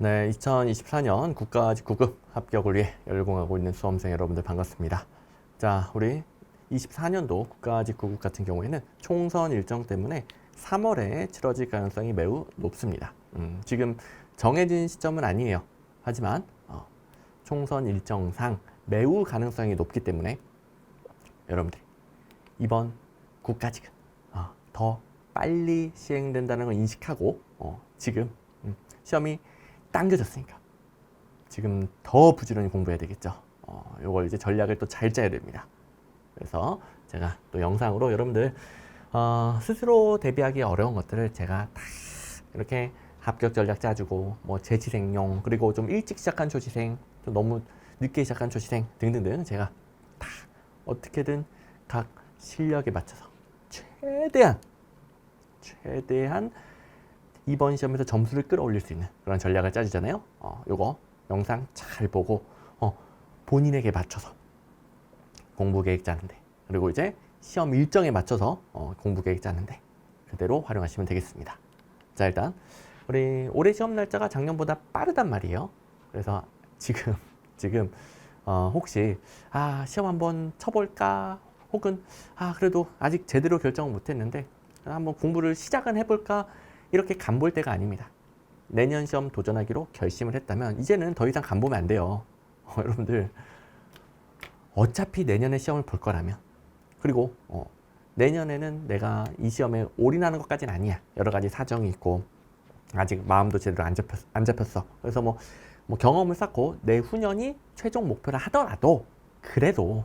네, 2024년 국가직 9급 합격을 위해 열공하고 있는 수험생 여러분들 반갑습니다. 자, 우리 24년도 국가직 9급 같은 경우에는 총선 일정 때문에 3월에 치러질 가능성이 매우 높습니다. 지금 정해진 시점은 아니에요. 하지만 총선 일정상 매우 가능성이 높기 때문에 여러분들이 이번 국가직은 더 빨리 시행된다는 걸 인식하고 지금 시험이 당겨졌으니까 지금 더 부지런히 공부해야 되겠죠. 요걸 이제 전략을 또 잘 짜야 됩니다. 그래서 제가 또 영상으로 여러분들 스스로 대비하기 어려운 것들을 제가 다 이렇게 합격 전략 짜주고 뭐 재치생용 그리고 좀 일찍 시작한 초시생 좀 너무 늦게 시작한 초시생 등등등 제가 다 어떻게든 각 실력에 맞춰서 최대한 이번 시험에서 점수를 끌어올릴 수 있는 그런 전략을 짜주잖아요. 요거 영상 잘 보고 본인에게 맞춰서 공부 계획 짜는데 그리고 이제 시험 일정에 맞춰서 공부 계획 짜는데 그대로 활용하시면 되겠습니다. 자, 일단 우리 올해 시험 날짜가 작년보다 빠르단 말이에요. 그래서 지금 혹시 시험 한번 쳐볼까 혹은 그래도 아직 제대로 결정을 못했는데 한번 공부를 시작은 해볼까 이렇게 간볼 때가 아닙니다. 내년 시험 도전하기로 결심을 했다면 이제는 더 이상 간보면 안 돼요. 여러분들 어차피 내년에 시험을 볼 거라면 그리고 내년에는 내가 이 시험에 올인하는 것까지는 아니야. 여러 가지 사정이 있고 아직 마음도 제대로 안 잡혔어. 그래서 뭐 경험을 쌓고 내후년이 최종 목표라 하더라도 그래도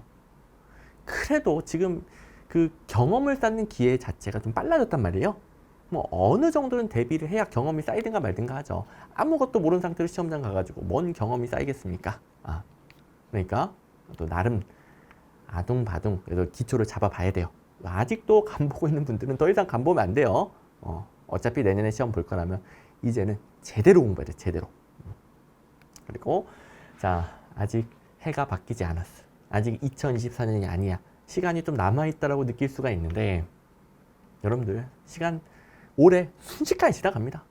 지금 그 경험을 쌓는 기회 자체가 좀 빨라졌단 말이에요. 뭐 어느 정도는 대비를 해야 경험이 쌓이든가 말든가 하죠. 아무것도 모르는 상태로 시험장 가가지고 뭔 경험이 쌓이겠습니까? 그러니까 또 나름 아둥바둥 그래도 기초를 잡아봐야 돼요. 아직도 간 보고 있는 분들은 더 이상 간 보면 안 돼요. 어차피 내년에 시험 볼 거라면 이제는 제대로 공부해야 돼, 제대로. 그리고 자, 아직 해가 바뀌지 않았어. 아직 2024년이 아니야. 시간이 좀 남아있다라고 느낄 수가 있는데 여러분들 시간 올해 순식간에 지나갑니다.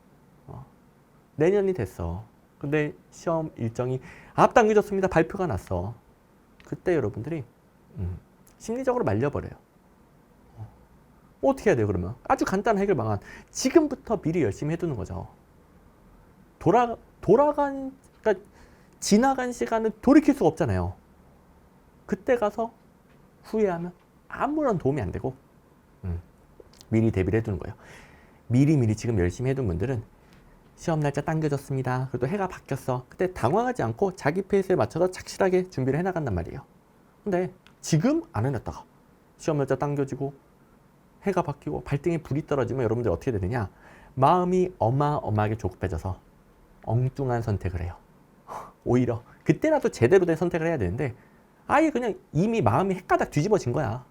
내년이 됐어. 근데 시험 일정이 앞당겨졌습니다. 발표가 났어. 그때 여러분들이 심리적으로 말려버려요. 어떻게 해야 돼요 그러면? 아주 간단한 해결 방안. 지금부터 미리 열심히 해두는 거죠. 그러니까 지나간 시간은 돌이킬 수가 없잖아요. 그때 가서 후회하면 아무런 도움이 안 되고 미리 대비를 해두는 거예요. 미리 지금 열심히 해둔 분들은 시험 날짜 당겨졌습니다. 그래도 해가 바뀌었어. 그때 당황하지 않고 자기 페이스에 맞춰서 착실하게 준비를 해나간단 말이에요. 근데 지금 안 해놨다가 시험 날짜 당겨지고 해가 바뀌고 발등에 불이 떨어지면 여러분들 어떻게 되느냐? 마음이 어마어마하게 조급해져서 엉뚱한 선택을 해요. 오히려 그때라도 제대로 된 선택을 해야 되는데 아예 그냥 이미 마음이 헷가닥 뒤집어진 거야.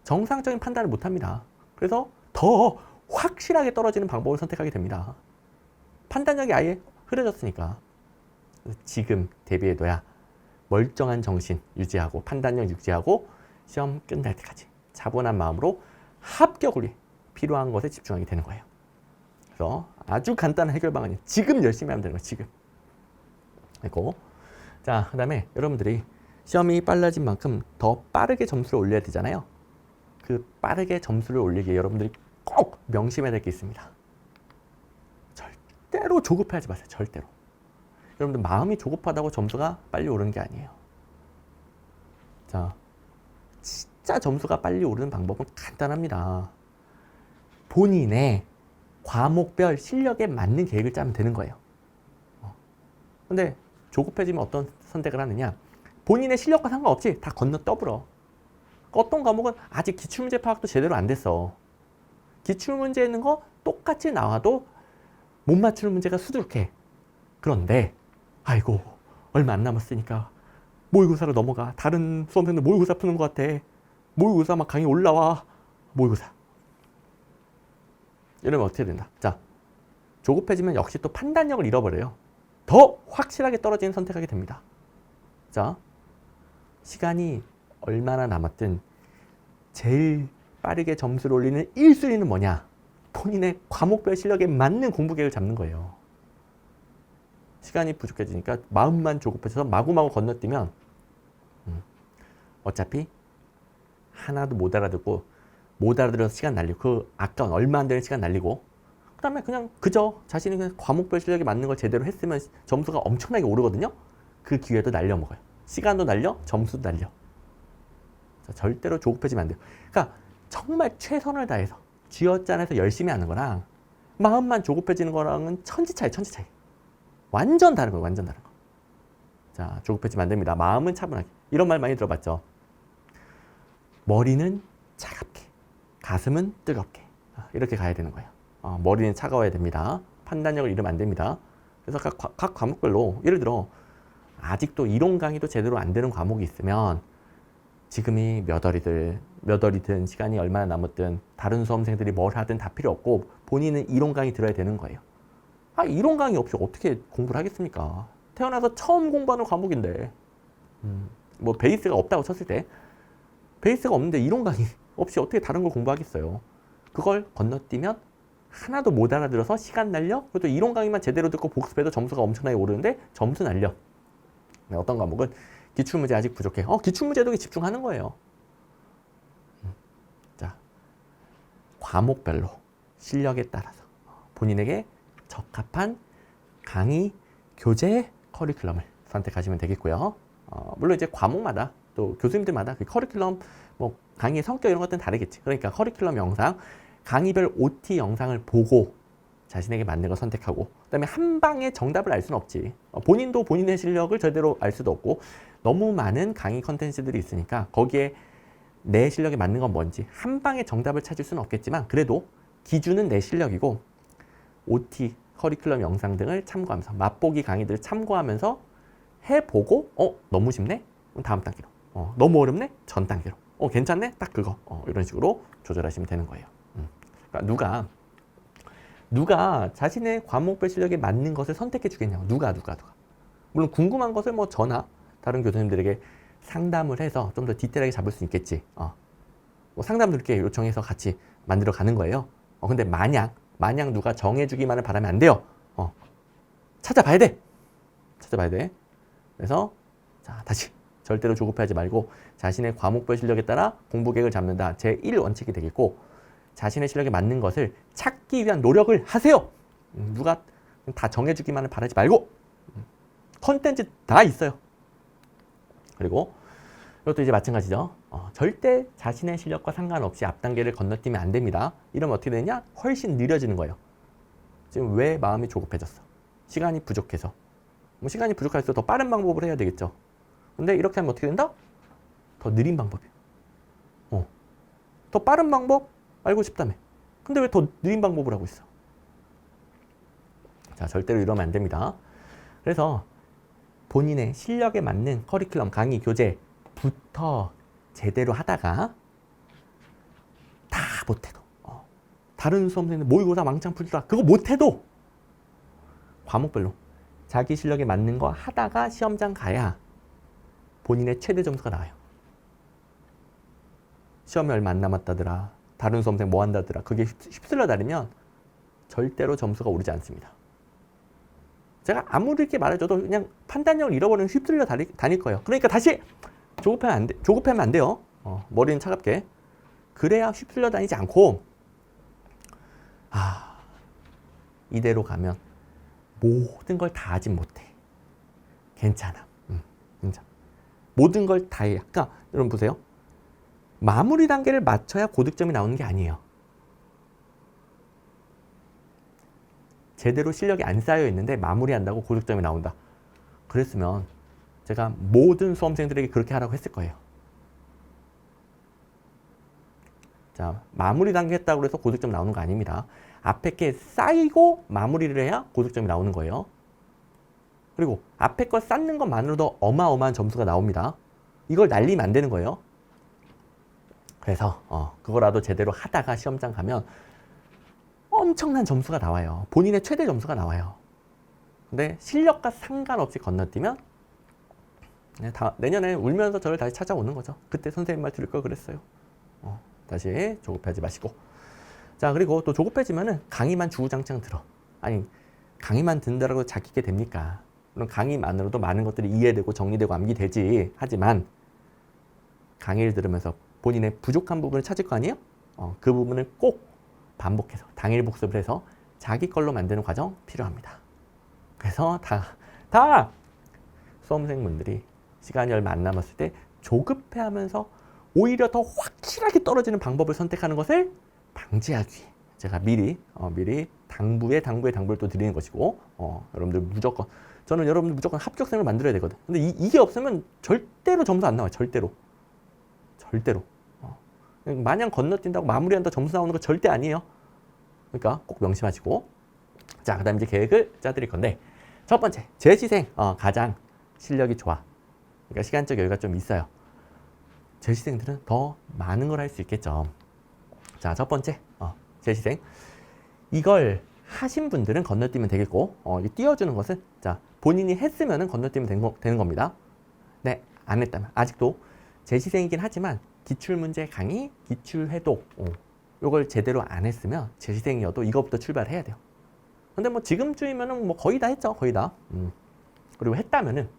정상적인 판단을 못합니다. 그래서 더 확실하게 떨어지는 방법을 선택하게 됩니다. 판단력이 아예 흐려졌으니까 지금 대비해둬야 멀쩡한 정신 유지하고 판단력 유지하고 시험 끝날 때까지 차분한 마음으로 합격을 위해 필요한 것에 집중하게 되는 거예요. 그래서 아주 간단한 해결 방안이 지금 열심히 하면 되는 거예요. 지금. 그리고 자, 그 다음에 여러분들이 시험이 빨라진 만큼 더 빠르게 점수를 올려야 되잖아요. 그 빠르게 점수를 올리기에 여러분들이 꼭 명심해야 될 게 있습니다. 절대로 조급해하지 마세요. 절대로. 여러분들 마음이 조급하다고 점수가 빨리 오르는 게 아니에요. 자, 진짜 점수가 빨리 오르는 방법은 간단합니다. 본인의 과목별 실력에 맞는 계획을 짜면 되는 거예요. 근데 조급해지면 어떤 선택을 하느냐? 본인의 실력과 상관없이 다 건너 떠불어. 어떤 과목은 아직 기출문제 파악도 제대로 안 됐어. 기출문제 있는 거 똑같이 나와도 못 맞추는 문제가 수두룩해. 그런데 아이고 얼마 안 남았으니까 모의고사로 넘어가. 다른 수험생들 모의고사 푸는 것 같아. 모의고사 막 강의 올라와. 모의고사. 이러면 어떻게 된다? 자, 조급해지면 역시 또 판단력을 잃어버려요. 더 확실하게 떨어지는 선택하게 됩니다. 자, 시간이 얼마나 남았든 제일 빠르게 점수를 올리는 1순위는 뭐냐? 본인의 과목별 실력에 맞는 공부 계획을 잡는 거예요. 시간이 부족해지니까 마음만 조급해져서 마구마구 건너뛰면 어차피 하나도 못 알아듣고 못 알아들어서 시간 날리고 그 아까운 얼마 안 되는 시간 날리고 그 다음에 그냥 그저 자신이 그냥 과목별 실력에 맞는 걸 제대로 했으면 점수가 엄청나게 오르거든요. 그 기회도 날려먹어요. 시간도 날려, 점수도 날려. 자, 절대로 조급해지면 안 돼요. 그러니까 정말 최선을 다해서 쥐어짜내서 열심히 하는 거랑 마음만 조급해지는 거랑은 천지 차이. 완전 다른 거예요. 완전 다른 거. 자, 조급해지면 안 됩니다. 마음은 차분하게. 이런 말 많이 들어봤죠. 머리는 차갑게, 가슴은 뜨겁게. 이렇게 가야 되는 거예요. 머리는 차가워야 됩니다. 판단력을 잃으면 안 됩니다. 그래서 각 과목별로 예를 들어 아직도 이론 강의도 제대로 안 되는 과목이 있으면 지금이 몇 월이든 시간이 얼마나 남았든 다른 수험생들이 뭘 하든 다 필요 없고 본인은 이론 강의 들어야 되는 거예요. 이론 강의 없이 어떻게 공부를 하겠습니까? 태어나서 처음 공부하는 과목인데 뭐 베이스가 없다고 쳤을 때 베이스가 없는데 이론 강의 없이 어떻게 다른 걸 공부하겠어요? 그걸 건너뛰면 하나도 못 알아들어서 시간 날려? 그래도 이론 강의만 제대로 듣고 복습해도 점수가 엄청나게 오르는데 점수 날려. 어떤 과목은 기출문제 아직 부족해. 기출문제도 집중하는 거예요. 자, 과목별로 실력에 따라서 본인에게 적합한 강의, 교재, 커리큘럼을 선택하시면 되겠고요. 물론 이제 과목마다 또 교수님들마다 그 커리큘럼, 뭐 강의의 성격 이런 것들은 다르겠지. 그러니까 커리큘럼 영상, 강의별 OT 영상을 보고 자신에게 맞는 걸 선택하고 그다음에 한 방에 정답을 알 수는 없지. 본인도 본인의 실력을 제대로 알 수도 없고 너무 많은 강의 컨텐츠들이 있으니까 거기에 내 실력에 맞는 건 뭔지 한 방에 정답을 찾을 수는 없겠지만 그래도 기준은 내 실력이고 OT, 커리큘럼 영상 등을 참고하면서 맛보기 강의들을 참고하면서 해보고 너무 쉽네? 그럼 다음 단계로. 너무 어렵네? 전 단계로. 괜찮네? 딱 그거. 이런 식으로 조절하시면 되는 거예요. 그러니까 누가 자신의 과목별 실력에 맞는 것을 선택해 주겠냐고. 누가. 물론 궁금한 것을 뭐 저나 다른 교수님들에게 상담을 해서 좀 더 디테일하게 잡을 수 있겠지. 뭐 상담 드릴게 요청해서 같이 만들어 가는 거예요. 근데 마냥 누가 정해주기만을 바라면 안 돼요. 찾아봐야 돼. 그래서 자, 다시 절대로 조급해하지 말고 자신의 과목별 실력에 따라 공부 계획을 잡는다. 제1원칙이 되겠고 자신의 실력에 맞는 것을 찾기 위한 노력을 하세요. 누가 다 정해주기만을 바라지 말고 컨텐츠 다 있어요. 그리고 이것도 이제 마찬가지죠. 절대 자신의 실력과 상관없이 앞 단계를 건너뛰면 안 됩니다. 이러면 어떻게 되냐? 훨씬 느려지는 거예요. 지금 왜 마음이 조급해졌어? 시간이 부족해서. 뭐 시간이 부족할수록 더 빠른 방법을 해야 되겠죠. 근데 이렇게 하면 어떻게 된다? 더 느린 방법이에요. 더 빠른 방법 알고 싶다며. 근데 왜 더 느린 방법을 하고 있어? 자, 절대로 이러면 안 됩니다. 그래서 본인의 실력에 맞는 커리큘럼, 강의, 교재부터 제대로 하다가 다 못해도 다른 수험생들 모의고사 왕창 풀더라 그거 못해도 과목별로 자기 실력에 맞는 거 하다가 시험장 가야 본인의 최대 점수가 나와요. 시험이 얼마 안 남았다더라, 다른 수험생 뭐 한다더라, 그게 휩쓸려 다니면 절대로 점수가 오르지 않습니다. 제가 아무리 이렇게 말해줘도 그냥 판단력을 잃어버리면 휩쓸려 다닐 거예요. 그러니까 다시 조급하면 안 돼요. 머리는 차갑게. 그래야 휩쓸려 다니지 않고 이대로 가면 모든 걸 다 하진 못해. 괜찮아. 괜찮아. 모든 걸 다 해야. 그러니까 여러분 보세요. 마무리 단계를 맞춰야 고득점이 나오는 게 아니에요. 제대로 실력이 안 쌓여 있는데 마무리한다고 고득점이 나온다. 그랬으면 제가 모든 수험생들에게 그렇게 하라고 했을 거예요. 자, 마무리 단계 했다고 해서 고득점 나오는 거 아닙니다. 앞에 게 쌓이고 마무리를 해야 고득점이 나오는 거예요. 그리고 앞에 거 쌓는 것만으로도 어마어마한 점수가 나옵니다. 이걸 날리면 안 되는 거예요. 그래서 그거라도 제대로 하다가 시험장 가면 엄청난 점수가 나와요. 본인의 최대 점수가 나와요. 근데 실력과 상관없이 건너뛰면 내년에 울면서 저를 다시 찾아오는 거죠. 그때 선생님 말 들을 걸 그랬어요. 다시 조급해하지 마시고. 자, 그리고 또 조급해지면은 강의만 주구장창 들어. 아니, 강의만 듣는다고 자기게 됩니까? 물론 강의만으로도 많은 것들이 이해되고 정리되고 암기되지. 하지만 강의를 들으면서 본인의 부족한 부분을 찾을 거 아니에요? 그 부분을 꼭 반복해서 당일 복습을 해서 자기 걸로 만드는 과정 필요합니다. 그래서 다 수험생분들이 시간이 얼마 안 남았을 때 조급해하면서 오히려 더 확실하게 떨어지는 방법을 선택하는 것을 방지하기 위해 제가 미리 당부에 당부를 또 드리는 것이고, 여러분들 무조건, 저는 여러분들 무조건 합격생을 만들어야 되거든. 근데 이게 없으면 절대로 점수 안 나와요. 절대로. 마냥 건너뛴다고 마무리한다 점수 나오는 거 절대 아니에요. 그러니까 꼭 명심하시고. 자, 그 다음 이제 계획을 짜드릴 건데, 첫 번째, 재시생 가장 실력이 좋아. 그러니까 시간적 여유가 좀 있어요. 재시생들은 더 많은 걸 할 수 있겠죠. 자, 첫 번째, 재시생. 이걸 하신 분들은 건너뛰면 되겠고, 이 띄워주는 것은, 자, 본인이 했으면 건너뛰면 되는 겁니다. 네, 안 했다면. 아직도 재시생이긴 하지만, 기출문제 강의, 기출회독, 요걸 제대로 안 했으면, 재시생이어도 이거부터 출발해야 돼요. 근데 뭐 지금쯤이면은 뭐 거의 다 했죠. 거의 다. 그리고 했다면은,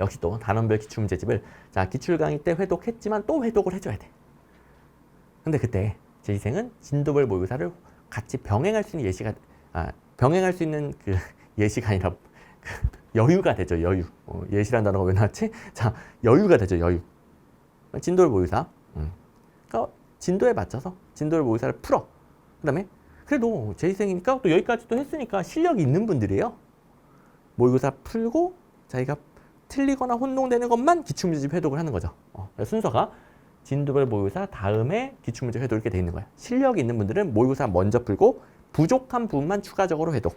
역시 또 단원별 기출문제집을, 자, 기출 강의 때 회독했지만 또 회독을 해줘야 돼. 근데 그때 재시생은 진도별 모의고사를 같이 병행할 수 있는 병행할 수 있는 그 예시가 아니라 여유가 되죠. 여유. 예시라는 단어가 왜 나왔지? 자, 여유가 되죠. 여유. 진도별 모의고사. 그러니까 진도에 맞춰서 진도별 모의고사를 풀어. 그 다음에 그래도 재시생이니까 또 여기까지 또 했으니까 실력이 있는 분들이에요. 모의고사 풀고 자기가 틀리거나 혼동되는 것만 기출문제집 회독을 하는 거죠. 순서가 진도별 모의고사 다음에 기출문제 회독 이렇게 돼 있는 거예요. 실력이 있는 분들은 모의고사 먼저 풀고 부족한 부분만 추가적으로 회독.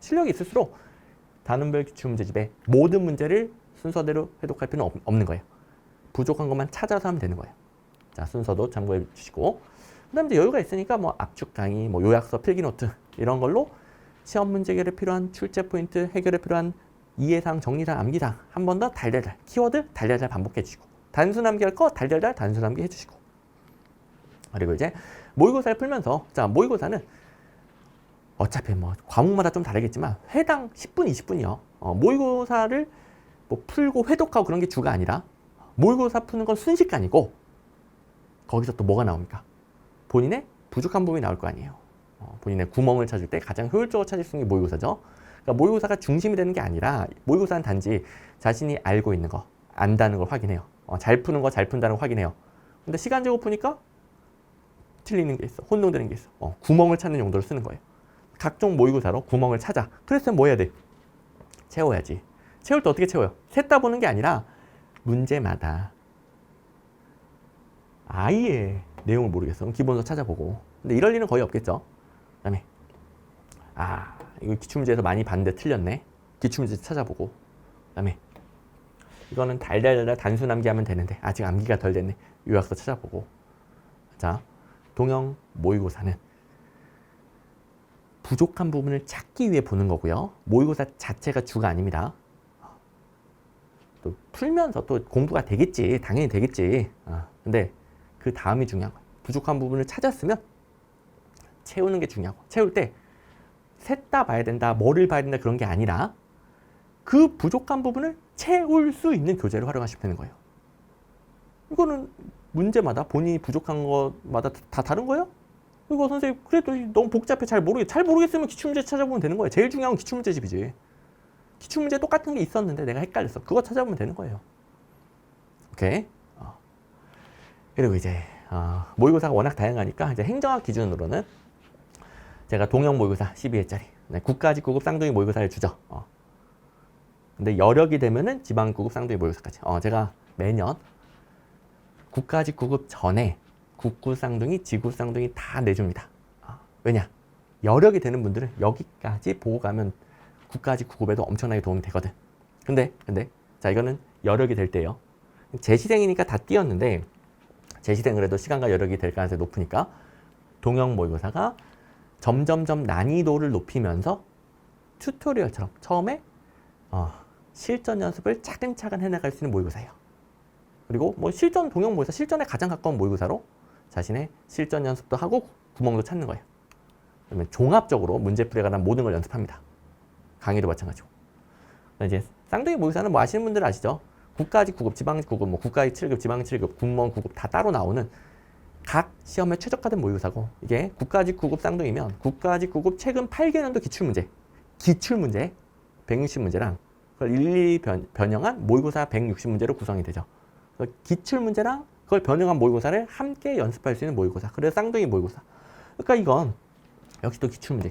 실력이 있을수록 단원별 기출문제집의 모든 문제를 순서대로 회독할 필요는 없는 거예요. 부족한 것만 찾아서 하면 되는 거예요. 자, 순서도 참고해 주시고, 그다음에 이제 여유가 있으니까 뭐 압축 강의, 뭐 요약서, 필기노트 이런 걸로 시험 문제 해결에 필요한 출제 포인트, 해결에 필요한 이해사항, 정리사항, 암기사항 한 번 더 달달달, 키워드 달달달 반복해 주시고, 단순 암기할 거 달달달 단순 암기 해주시고. 그리고 이제 모의고사를 풀면서, 자, 모의고사는 어차피 뭐 과목마다 좀 다르겠지만 회당 10분, 20분이요. 모의고사를 뭐 풀고 회독하고 그런 게 주가 아니라 모의고사 푸는 건 순식간이고, 거기서 또 뭐가 나옵니까? 본인의 부족한 부분이 나올 거 아니에요. 본인의 구멍을 찾을 때 가장 효율적으로 찾을 수 있는 게 모의고사죠. 그러니까 모의고사가 중심이 되는 게 아니라 모의고사는 단지 자신이 알고 있는 거, 안다는 걸 확인해요. 잘 푸는 거, 잘 푼다는 걸 확인해요. 근데 시간 제고 푸니까 틀리는 게 있어. 혼동되는 게 있어. 구멍을 찾는 용도로 쓰는 거예요. 각종 모의고사로 구멍을 찾아. 그랬으면 뭐 해야 돼? 채워야지. 채울 때 어떻게 채워요? 셋 다 보는 게 아니라 문제마다 아예 내용을 모르겠어. 기본서 찾아보고. 근데 이럴 일은 거의 없겠죠. 그 다음에 이거 기출문제에서 많이 봤는데 틀렸네. 기출문제 찾아보고. 그 다음에 이거는 달달달 단순 암기하면 되는데 아직 암기가 덜 됐네. 요약서 찾아보고. 자, 동형 모의고사는 부족한 부분을 찾기 위해 보는 거고요. 모의고사 자체가 주가 아닙니다. 또 풀면서 또 공부가 되겠지. 당연히 되겠지. 근데 그 다음이 중요한 거예요. 부족한 부분을 찾았으면 채우는 게 중요하고, 채울 때 셋 다 봐야 된다, 뭐를 봐야 된다 그런 게 아니라 그 부족한 부분을 채울 수 있는 교재를 활용하시면 되는 거예요. 이거는 문제마다 본인이 부족한 것마다 다 다른 거예요? 이거 선생님 그래도 너무 복잡해, 잘 모르겠으면 기출문제 찾아보면 되는 거예요. 제일 중요한 건 기출문제집이지. 기출문제 똑같은 게 있었는데 내가 헷갈렸어. 그거 찾아보면 되는 거예요. 오케이. 그리고 이제 모의고사가 워낙 다양하니까 이제 행정학 기준으로는 제가 동형 모의고사 12회짜리 국가직 9급 쌍둥이 모의고사를 주죠. 근데 여력이 되면은 지방 9급 쌍둥이 모의고사까지. 제가 매년 국가직 9급 전에 국구 쌍둥이, 지구 쌍둥이 다 내줍니다. 왜냐? 여력이 되는 분들은 여기까지 보고 가면 국가직 9급에도 엄청나게 도움이 되거든. 근데 자, 이거는 여력이 될 때요. 재시생이니까 다 띄었는데 재시생을 해도 시간과 여력이 될 가능성이 높으니까 동형 모의고사가 점점점 난이도를 높이면서 튜토리얼처럼 처음에 실전 연습을 차근차근 해나갈 수 있는 모의고사예요. 그리고 뭐 실전 동형 모의고사, 실전에 가장 가까운 모의고사로 자신의 실전 연습도 하고 구멍도 찾는 거예요. 그러면 종합적으로 문제풀이에 관한 모든 걸 연습합니다. 강의도 마찬가지고. 이제 쌍둥이 모의고사는 뭐 아시는 분들 아시죠? 국가직 9급, 지방직 9급, 뭐 국가직 7급, 지방직 7급, 군무원 9급 다 따로 나오는 각 시험에 최적화된 모의고사고, 이게 국가직 9급 쌍둥이면 국가직 9급 최근 8개년도 기출문제 160문제랑 그걸 일일이 변형한 모의고사 160문제로 구성이 되죠. 기출문제랑 그걸 변형한 모의고사를 함께 연습할 수 있는 모의고사. 그래서 쌍둥이 모의고사. 그러니까 이건 역시 또 기출문제.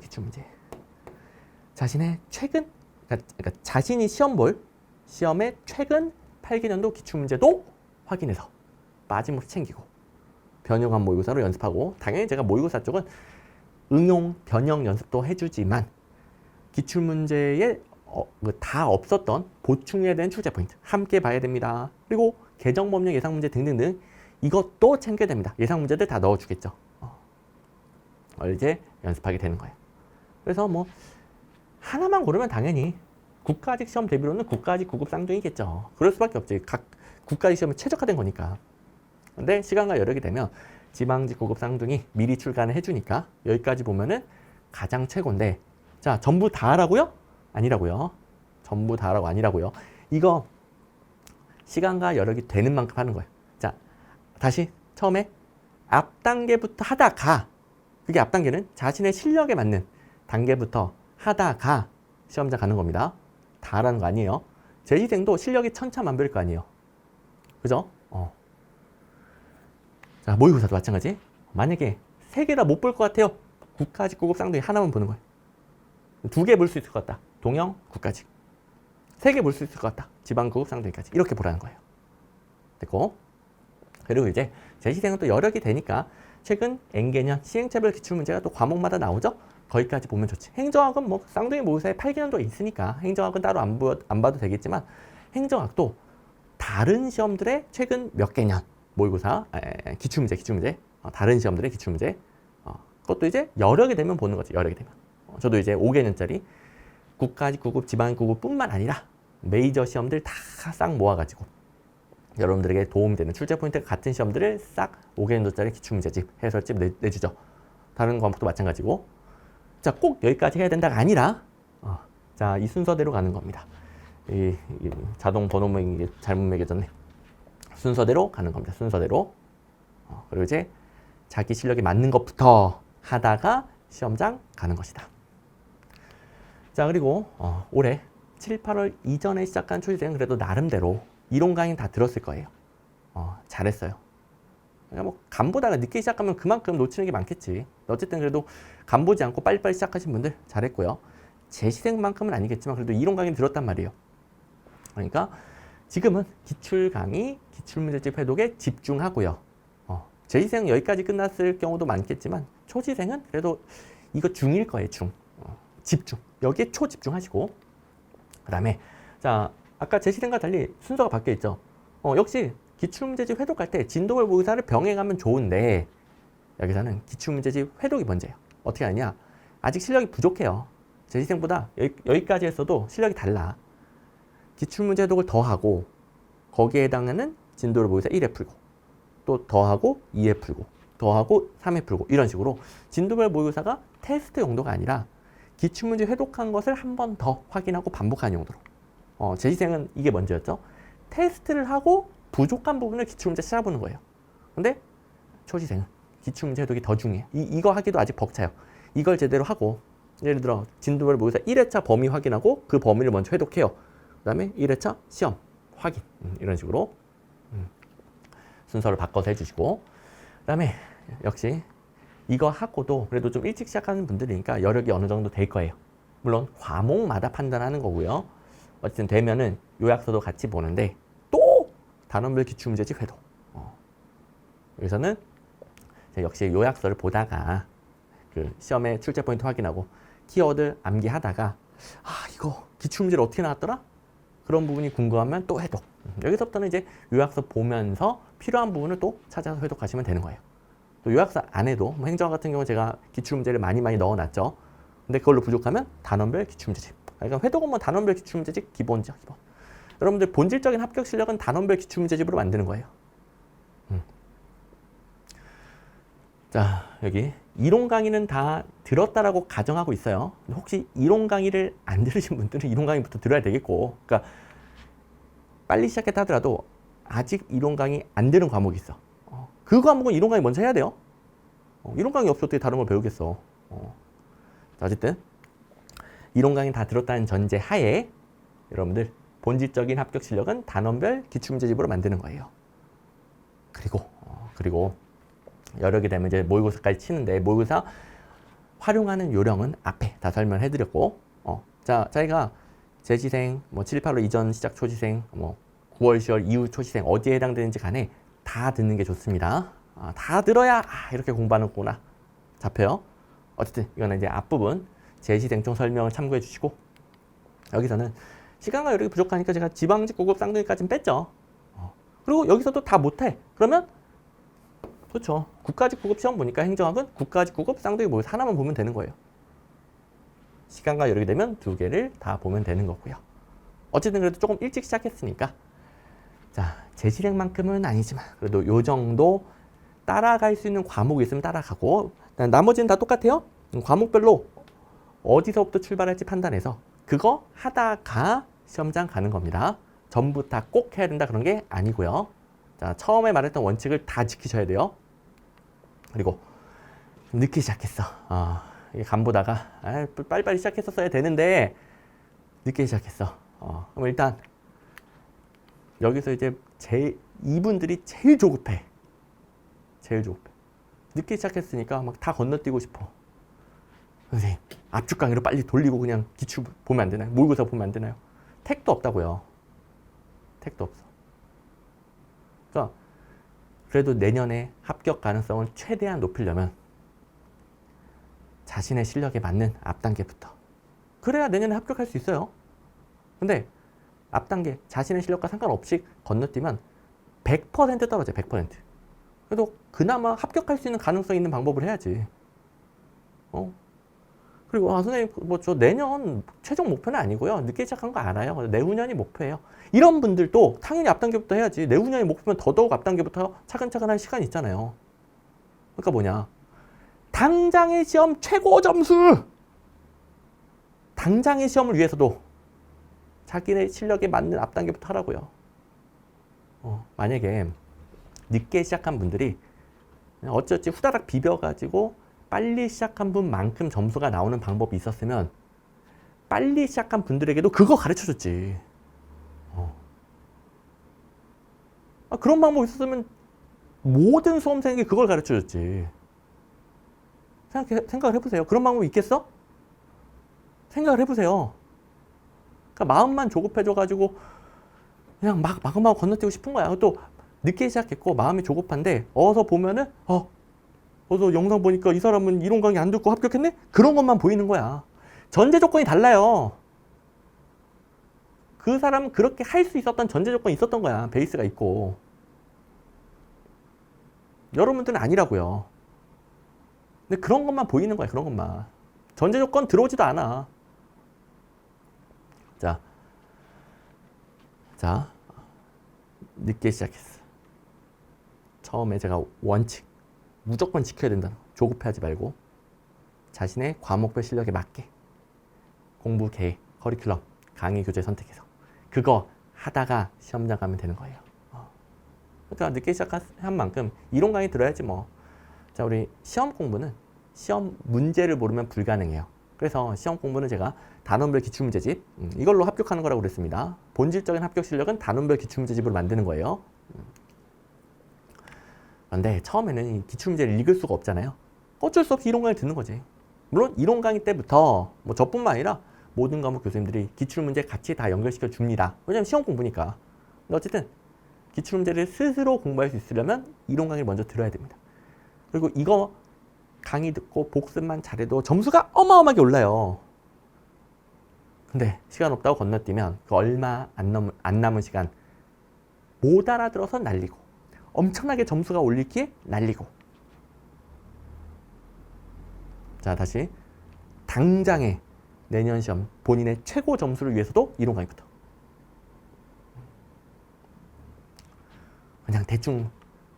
자신의 최근, 그러니까 자신이 시험의 최근 8개년도 기출문제도 확인해서 빠짐없이 챙기고 변형한 모의고사로 연습하고, 당연히 제가 모의고사 쪽은 응용, 변형 연습도 해주지만 기출문제에 다 없었던 보충해야 되는 출제 포인트 함께 봐야 됩니다. 그리고 개정법령 예상문제 등등등 이것도 챙겨야 됩니다. 예상문제들 다 넣어주겠죠. 이제 연습하게 되는 거예요. 그래서 뭐 하나만 고르면 당연히 국가직 시험 대비로는 국가직 9급 쌍둥이겠죠. 그럴 수밖에 없지. 각 국가직 시험에 최적화된 거니까. 근데 시간과 여력이 되면 지방직 9급 쌍둥이 미리 출간을 해주니까 여기까지 보면은 가장 최고인데, 자, 전부 다 하라고요? 아니라고요. 전부 다 하라고 아니라고요. 이거 시간과 여력이 되는 만큼 하는 거예요. 자, 다시 처음에 앞 단계부터 하다가, 그게 앞 단계는 자신의 실력에 맞는 단계부터 하다가 시험장 가는 겁니다. 다 하라는 거 아니에요. 재시생도 실력이 천차만별일 거 아니에요. 그죠? 자, 모의고사도 마찬가지. 만약에 3개 다 못 볼 것 같아요. 국가직 9급 쌍둥이 하나만 보는 거예요. 2개 볼 수 있을 것 같다. 동영, 국가직. 3개 볼 수 있을 것 같다. 지방 9급 쌍둥이까지. 이렇게 보라는 거예요. 됐고. 그리고 이제 재시생은 또 여력이 되니까 최근 N개년 시행차별 기출문제가 또 과목마다 나오죠. 거기까지 보면 좋지. 행정학은 뭐 쌍둥이 모의고사에 8개년도 있으니까 행정학은 따로 안 봐도 되겠지만, 행정학도 다른 시험들의 최근 몇 개년 모의고사, 기출문제, 다른 시험들의 기출문제, 그것도 이제 여력이 되면 보는 거지. 여력이 되면. 저도 이제 5개년짜리 국가직 9급, 지방직 9급 뿐만 아니라 메이저 시험들 다 싹 모아가지고 여러분들에게 도움이 되는 출제 포인트가 같은 시험들을 싹 5개년도짜리 기출문제집, 해설집 내주죠. 다른 과목도 마찬가지고. 자, 꼭 여기까지 해야 된다가 아니라, 자, 이 순서대로 가는 겁니다. 이 자동 번호명이 잘못 매겨졌네. 순서대로 가는 겁니다. 순서대로. 그리고 이제 자기 실력에 맞는 것부터 하다가 시험장 가는 것이다. 자, 그리고 올해 7, 8월 이전에 시작한 초시생은 그래도 나름대로 이론 강의 다 들었을 거예요. 잘했어요. 그러니까 뭐 간보다가 늦게 시작하면 그만큼 놓치는 게 많겠지. 어쨌든 그래도 간보지 않고 빨리빨리 시작하신 분들 잘했고요. 재시생만큼은 아니겠지만 그래도 이론 강의 들었단 말이에요. 그러니까 지금은 기출 강의, 기출문제집 회독에 집중하고요. 재시생은 여기까지 끝났을 경우도 많겠지만 초시생은 그래도 이거 중일 거예요. 중. 집중. 여기에 초집중하시고, 그 다음에 자, 아까 재시생과 달리 순서가 바뀌어 있죠. 역시 기출문제집 회독할 때 진도별 모의고사를 병행하면 좋은데, 여기서는 기출문제집 회독이 먼저예요. 어떻게 하느냐? 아직 실력이 부족해요. 재시생보다 여기까지 했어도 실력이 달라. 기출문제 회독을 더 하고 거기에 해당하는 진도별 모의고사 1회 풀고, 또 더하고 2회 풀고, 더하고 3회 풀고, 이런 식으로 진도별 모의고사가 테스트 용도가 아니라 기출문제 회독한 것을 한 번 더 확인하고 반복하는 용도로. 재시생은 이게 먼저였죠. 테스트를 하고 부족한 부분을 기출문제 찾아보는 거예요. 근데 초시생은 기출문제 회독이 더 중요해요. 이거 하기도 아직 벅차요. 이걸 제대로 하고, 예를 들어 진도별 모의고사 1회차 범위 확인하고 그 범위를 먼저 회독해요. 그 다음에 1회차 시험 확인, 이런 식으로 순서를 바꿔서 해주시고, 그 다음에 역시 이거 하고도 그래도 좀 일찍 시작하는 분들이니까 여력이 어느 정도 될 거예요. 물론 과목마다 판단하는 거고요. 어쨌든 되면은 요약서도 같이 보는데 또 단원별 기출문제집 회독. 여기서는 역시 요약서를 보다가 그 시험의 출제 포인트 확인하고 키워드 암기하다가, 이거 기출문제를 어떻게 나왔더라? 그런 부분이 궁금하면 또 회독. 여기서부터는 이제 요약서 보면서 필요한 부분을 또 찾아서 회독하시면 되는 거예요. 또 요약서 안 해도 뭐 행정학 같은 경우 제가 기출문제를 많이 넣어놨죠. 근데 그걸로 부족하면 단원별 기출문제집. 그러니까 회독은 뭐 단원별 기출문제집 기본이죠. 기본. 여러분들 본질적인 합격 실력은 단원별 기출문제집으로 만드는 거예요. 자, 여기 이론 강의는 다 들었다라고 가정하고 있어요. 혹시 이론 강의를 안 들으신 분들은 이론 강의부터 들어야 되겠고, 그러니까 빨리 시작했다 하더라도 아직 이론 강의 안 들은 과목이 있어. 그 과목은 이론 강의 먼저 해야 돼요. 이론 강의 없어 어떻게 다른 걸 배우겠어. 자, 어쨌든 이론 강의 다 들었다는 전제 하에 여러분들 본질적인 합격 실력은 단원별 기출문제집으로 만드는 거예요. 그리고 여러 개 되면 이제 모의고사까지 치는데 모의고사 활용하는 요령은 앞에 다 설명해드렸고, 자, 저희가 재시생, 뭐 7, 8월 이전 시작 초시생, 뭐 9월, 10월 이후 초시생 어디에 해당되는지 간에 다 듣는 게 좋습니다. 다 들어야 이렇게 공부하는구나 잡혀요. 어쨌든 이거는 이제 앞부분 재시생총 설명을 참고해 주시고, 여기서는 시간과 여력이 부족하니까 제가 지방직 9급 쌍둥이까지는 뺐죠. 그리고 여기서도 다 못해. 그러면 그렇죠. 국가직 9급 시험 보니까 행정학은 국가직 9급 쌍둥이 모의고사 하나만 보면 되는 거예요. 시간과 여력이 되면 두 개를 다 보면 되는 거고요. 어쨌든 그래도 조금 일찍 시작했으니까, 자, 재실행만큼은 아니지만 그래도 요 정도 따라갈 수 있는 과목이 있으면 따라가고, 나머지는 다 똑같아요. 과목별로 어디서부터 출발할지 판단해서 그거 하다가 시험장 가는 겁니다. 전부 다 꼭 해야 된다 그런 게 아니고요. 자, 처음에 말했던 원칙을 다 지키셔야 돼요. 그리고 늦게 시작했어. 이게 간보다가 빨리빨리 시작했었어야 되는데 늦게 시작했어. 그럼 일단 여기서 이제 이분들이 제일 조급해. 제일 조급해. 늦게 시작했으니까 막 다 건너뛰고 싶어. 선생님, 압축 강의로 빨리 돌리고 그냥 기출 보면 안 되나요? 모의고사 보면 안 되나요? 택도 없다고요. 택도 없어. 그러니까 그래도 내년에 합격 가능성을 최대한 높이려면 자신의 실력에 맞는 앞단계부터. 그래야 내년에 합격할 수 있어요. 근데 앞단계, 자신의 실력과 상관없이 건너뛰면 100% 떨어져요. 100%. 그래도 그나마 합격할 수 있는 가능성 있는 방법을 해야지. 그리고 선생님 뭐 저 내년 최종 목표는 아니고요. 늦게 시작한 거 알아요. 내후년이 목표예요. 이런 분들도 당연히 앞단계부터 해야지. 내후년이 목표면 더더욱 앞단계부터 차근차근 할 시간이 있잖아요. 그러니까 뭐냐. 당장의 시험 최고 점수! 당장의 시험을 위해서도 자기네 실력에 맞는 앞단계부터 하라고요. 만약에 늦게 시작한 분들이 어찌어찌 후다닥 비벼가지고 빨리 시작한 분만큼 점수가 나오는 방법이 있었으면 빨리 시작한 분들에게도 그거 가르쳐줬지. 그런 방법이 있었으면 모든 수험생에게 그걸 가르쳐줬지. 생각을 해보세요. 그런 방법이 있겠어? 생각을 해보세요. 그러니까 마음만 조급해져가지고 그냥 마구마구 건너뛰고 싶은 거야. 또 늦게 시작했고 마음이 조급한데 어서 보면은 어서 영상 보니까 이 사람은 이론 강의 안 듣고 합격했네? 그런 것만 보이는 거야. 전제 조건이 달라요. 그 사람은 그렇게 할 수 있었던 전제 조건이 있었던 거야. 베이스가 있고. 여러분들은 아니라고요. 근데 그런 것만 보이는 거야. 그런 것만. 전제 조건 들어오지도 않아. 자, 늦게 시작했어. 처음에 제가 원칙. 무조건 지켜야 된다. 조급해하지 말고 자신의 과목별 실력에 맞게 공부 계획, 커리큘럼, 강의 교재 선택해서 그거 하다가 시험장 가면 되는 거예요. 그러니까 늦게 시작한 만큼 이론 강의 들어야지 뭐. 자, 우리 시험 공부는 시험 문제를 모르면 불가능해요. 그래서 시험 공부는 제가 단원별 기출문제집 이걸로 합격하는 거라고 그랬습니다. 본질적인 합격 실력은 단원별 기출문제집으로 만드는 거예요. 그런데 처음에는 이 기출문제를 읽을 수가 없잖아요. 어쩔 수 없이 이론 강의 듣는 거지. 물론 이론 강의 때부터 뭐 저뿐만 아니라 모든 과목 교수님들이 기출문제 같이 다 연결시켜 줍니다. 왜냐면 시험 공부니까. 근데 어쨌든 기출문제를 스스로 공부할 수 있으려면 이론 강의를 먼저 들어야 됩니다. 그리고 이거 강의 듣고 복습만 잘해도 점수가 어마어마하게 올라요. 근데 시간 없다고 건너뛰면 그 얼마 안 남은 시간 못 알아들어서 날리고 엄청나게 점수가 올리기에 날리고. 자, 다시 당장의 내년 시험 본인의 최고 점수를 위해서도 이론 강의부터. 그냥 대충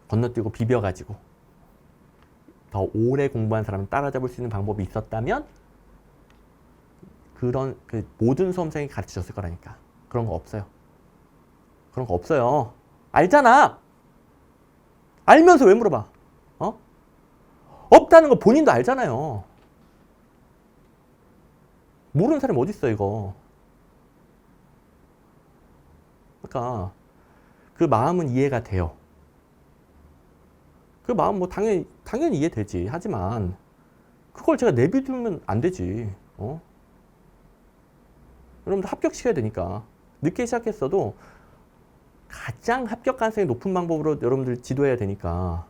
건너뛰고 비벼가지고 더 오래 공부한 사람을 따라잡을 수 있는 방법이 있었다면 그런 그 모든 수험생이 가르쳐줬을 거라니까. 그런 거 없어요. 그런 거 없어요. 알잖아. 알면서 왜 물어봐? 어? 없다는 거 본인도 알잖아요. 모르는 사람이 어디 있어 이거. 그러니까 그 마음은 이해가 돼요. 그 마음 뭐 당연히 이해되지. 하지만 그걸 제가 내비두면 안 되지. 여러분들 합격시켜야 되니까. 늦게 시작했어도 가장 합격 가능성이 높은 방법으로 여러분들 지도해야 되니까.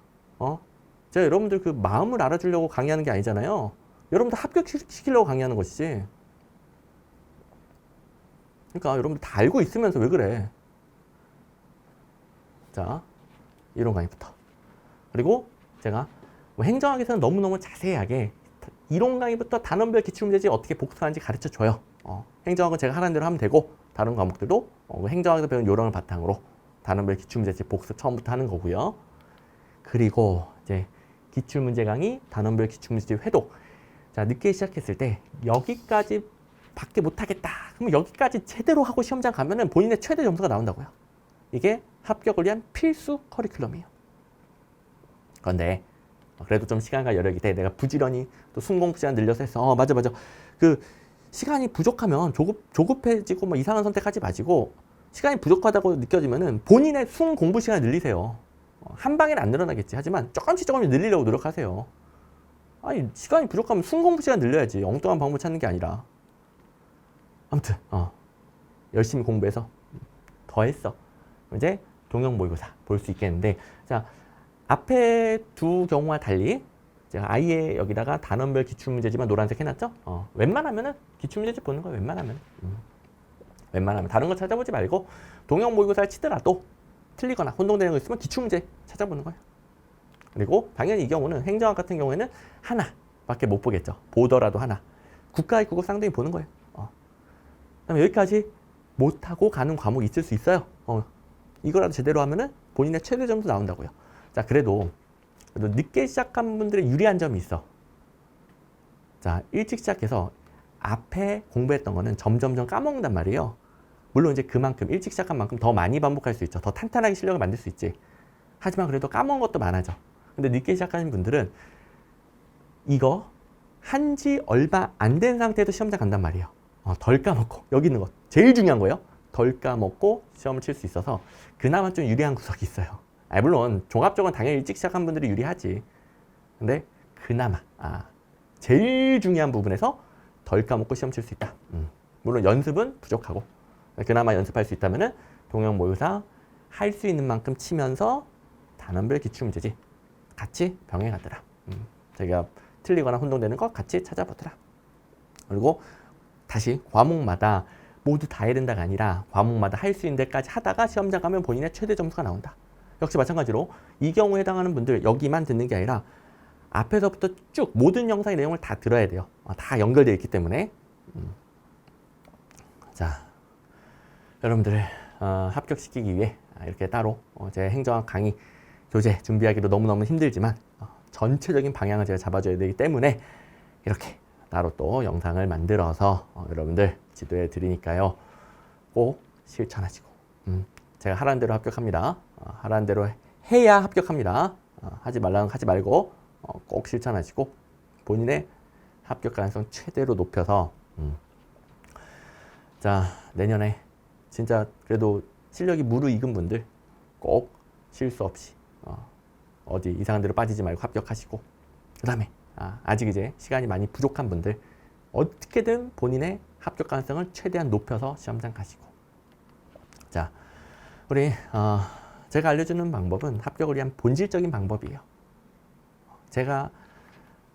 제가 여러분들 그 마음을 알아주려고 강의하는 게 아니잖아요. 여러분들 합격시키려고 강의하는 것이지. 그러니까 여러분들 다 알고 있으면서 왜 그래. 자, 이론 강의부터. 그리고 제가 뭐 행정학에서는 너무너무 자세하게 이론 강의부터 단원별 기출문제집 어떻게 복습하는지 가르쳐줘요. 행정학은 제가 하라는 대로 하면 되고 다른 과목들도 행정학에서 배운 요령을 바탕으로 단원별 기출문제집 복습 처음부터 하는 거고요. 그리고 이제 기출문제 강의, 단원별 기출문제집 회독. 자, 늦게 시작했을 때 여기까지 밖에 못하겠다. 그럼 여기까지 제대로 하고 시험장 가면은 본인의 최대 점수가 나온다고요. 이게 합격을 위한 필수 커리큘럼이에요. 그런데 그래도 좀 시간과 여력이 돼. 내가 부지런히 또 순공부 시간 늘려서 했어. 맞아. 그 시간이 부족하면 조급해지고 뭐 이상한 선택하지 마시고 시간이 부족하다고 느껴지면은 본인의 순공부 시간을 늘리세요. 한 방에는 안 늘어나겠지. 하지만 조금씩 늘리려고 노력하세요. 아니 시간이 부족하면 순공부 시간 늘려야지. 엉뚱한 방법 찾는 게 아니라. 아무튼 열심히 공부해서 더 했어. 이제 동형 모의고사 볼 수 있겠는데, 자 앞에 두 경우와 달리 제가 아예 여기다가 단원별 기출문제지만 노란색 해놨죠? 웬만하면은 기출문제집 보는 거예요. 웬만하면 다른 거 찾아보지 말고 동형 모의고사를 치더라도 틀리거나 혼동되는 거 있으면 기출문제 찾아보는 거예요. 그리고 당연히 이 경우는 행정학 같은 경우에는 하나밖에 못 보겠죠. 보더라도 하나. 국가국어 쌍둥이 보는 거예요. 그다음에 여기까지 못하고 가는 과목이 있을 수 있어요. 이거라도 제대로 하면은 본인의 최대 점수 나온다고요. 자, 그래도 늦게 시작한 분들의 유리한 점이 있어. 자, 일찍 시작해서 앞에 공부했던 거는 점점점 까먹는단 말이에요. 물론 이제 그만큼 일찍 시작한 만큼 더 많이 반복할 수 있죠. 더 탄탄하게 실력을 만들 수 있지. 하지만 그래도 까먹은 것도 많아져. 근데 늦게 시작하는 분들은 이거 한지 얼마 안 된 상태에도 시험장 간단 말이에요. 덜 까먹고 여기 있는 것 제일 중요한 거예요. 덜 까먹고 시험을 칠 수 있어서 그나마 좀 유리한 구석이 있어요. 물론 종합적으로 당연히 일찍 시작한 분들이 유리하지. 근데 그나마 제일 중요한 부분에서 덜 까먹고 시험 칠 수 있다. 물론 연습은 부족하고 그나마 연습할 수 있다면은 동형 모의고사 할 수 있는 만큼 치면서 단원별 기출문제지 같이 병행하더라. 자기가 틀리거나 혼동되는 거 같이 찾아보더라. 그리고 다시 과목마다 모두 다 해야 된다가 아니라 과목마다 할 수 있는 데까지 하다가 시험장 가면 본인의 최대 점수가 나온다. 역시 마찬가지로 이 경우에 해당하는 분들 여기만 듣는 게 아니라 앞에서부터 쭉 모든 영상의 내용을 다 들어야 돼요. 다 연결되어 있기 때문에. 자, 여러분들을 합격시키기 위해 이렇게 따로 제 행정학 강의 교재 준비하기도 너무너무 힘들지만 전체적인 방향을 제가 잡아줘야 되기 때문에 이렇게 따로 또 영상을 만들어서 여러분들 지도해 드리니까요. 꼭 실천하시고 제가 하라는 대로 합격합니다. 하라는 대로 해야 합격합니다. 하지 말라는 거 하지 말고 꼭 실천하시고 본인의 합격 가능성 최대로 높여서 자, 내년에 진짜 그래도 실력이 무르익은 분들 꼭 실수 없이 어디 이상한 데로 빠지지 말고 합격하시고, 그 다음에 아직 이제 시간이 많이 부족한 분들 어떻게든 본인의 합격 가능성을 최대한 높여서 시험장 가시고. 자, 우리 제가 알려주는 방법은 합격을 위한 본질적인 방법이에요. 제가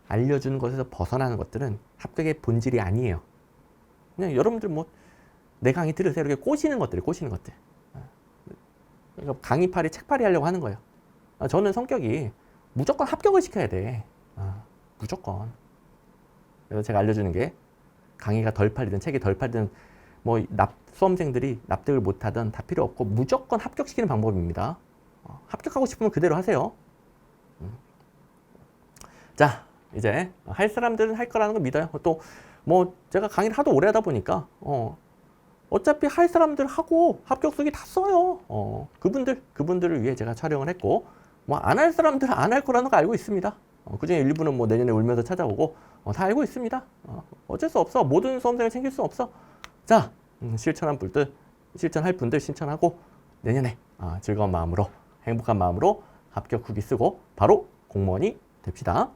알려주는 것에서 벗어나는 것들은 합격의 본질이 아니에요. 그냥 여러분들 뭐 내 강의 들으세요 이렇게 꼬시는 것들. 그러니까 강의팔이 책팔이 하려고 하는 거예요. 저는 성격이 무조건 합격을 시켜야 돼. 무조건. 그래서 제가 알려주는 게 강의가 덜 팔리든 책이 덜 팔리든 뭐 수험생들이 납득을 못하든 다 필요 없고 무조건 합격시키는 방법입니다. 합격하고 싶으면 그대로 하세요. 자, 이제 할 사람들은 할 거라는 거 믿어요. 또 뭐 제가 강의를 하도 오래 하다 보니까 어차피 할 사람들 하고 합격 수기 다 써요. 그분들을 위해 제가 촬영을 했고, 뭐 안 할 사람들은 안 할 거라는 거 알고 있습니다. 그중에 일부는 뭐 내년에 울면서 찾아오고 다 알고 있습니다. 어쩔 수 없어. 모든 수험생을 챙길 수 없어. 자, 실천할 분들 실천하고 내년에 즐거운 마음으로, 행복한 마음으로 합격 후기 쓰고 바로 공무원이 됩시다.